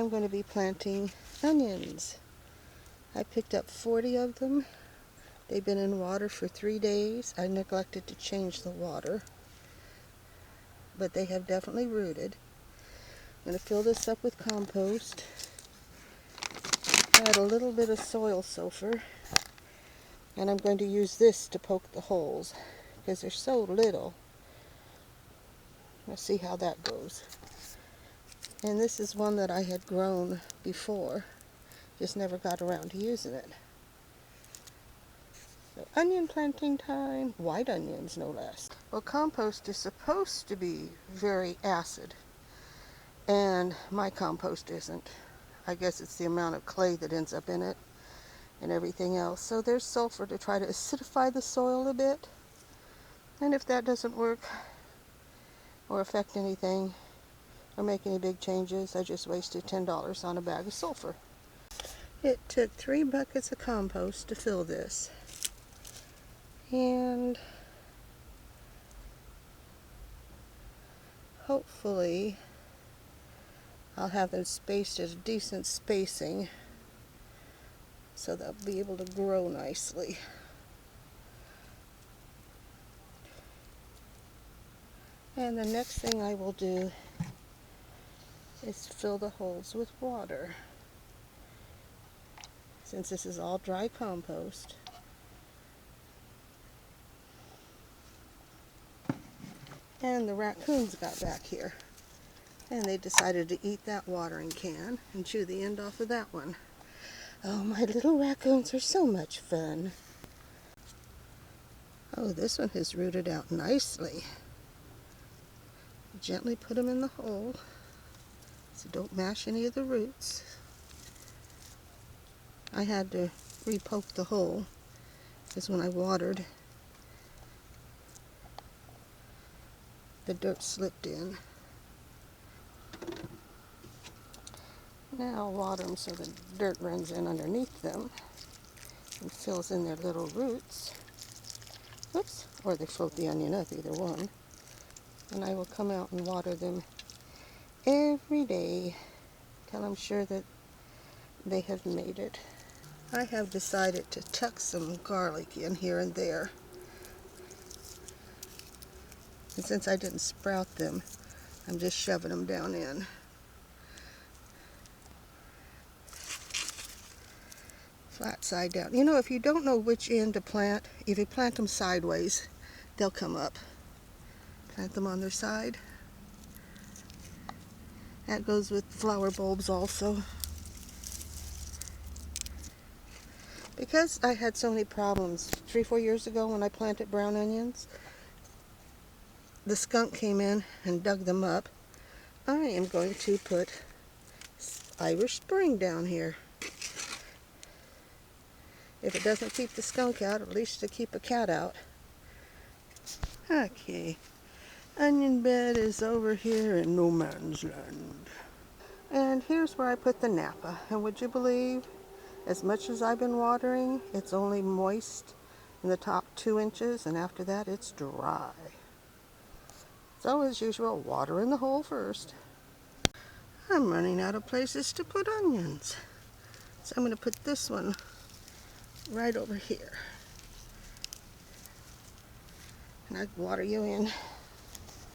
I'm going to be planting onions. I picked up 40 of them. They've been in water for 3 days. I neglected to change the water, but they have definitely rooted. I'm going to fill this up with compost. Add a little bit of soil sulfur, and I'm going to use this to poke the holes because they're so little. Let's see how that goes. And this is one that I had grown before, just never got around to using it. So onion planting time, white onions no less. Well, compost is supposed to be very acid, and my compost isn't. I guess it's the amount of clay that ends up in it and everything else. So there's sulfur to try to acidify the soil a bit. And if that doesn't work or affect anything or make any big changes, I just wasted $10 on a bag of sulfur. It took 3 buckets of compost to fill this. And hopefully I'll have them spaced at a decent spacing so they'll be able to grow nicely. And the next thing I will do is fill the holes with water. Since this is all dry compost. And the raccoons got back here, and they decided to eat that watering can and chew the end off of that one. Oh, my little raccoons are so much fun. Oh, this one has rooted out nicely. Gently put them in the hole, so don't mash any of the roots. I had to re-poke the hole because when I watered, the dirt slipped in. Now I'll water them so the dirt runs in underneath them and fills in their little roots. Oops, or they float the onion up, either one. And I will come out and water them every day till I'm sure that they have made it. I have decided to tuck some garlic in here and there. And since I didn't sprout them, I'm just shoving them down in. Flat side down. You know, if you don't know which end to plant, if you plant them sideways, they'll come up. Plant them on their side. That goes with flower bulbs also. Because I had so many problems 3-4 years ago when I planted brown onions, the skunk came in and dug them up. I am going to put Irish Spring down here. If it doesn't keep the skunk out, at least to keep a cat out. Okay, onion bed is over here in no man's land. And here's where I put the Napa. And would you believe, as much as I've been watering, it's only moist in the top 2 inches, and after that it's dry. So as usual, water in the hole first. I'm running out of places to put onions. So I'm going to put this one right over here. And I'd water you in.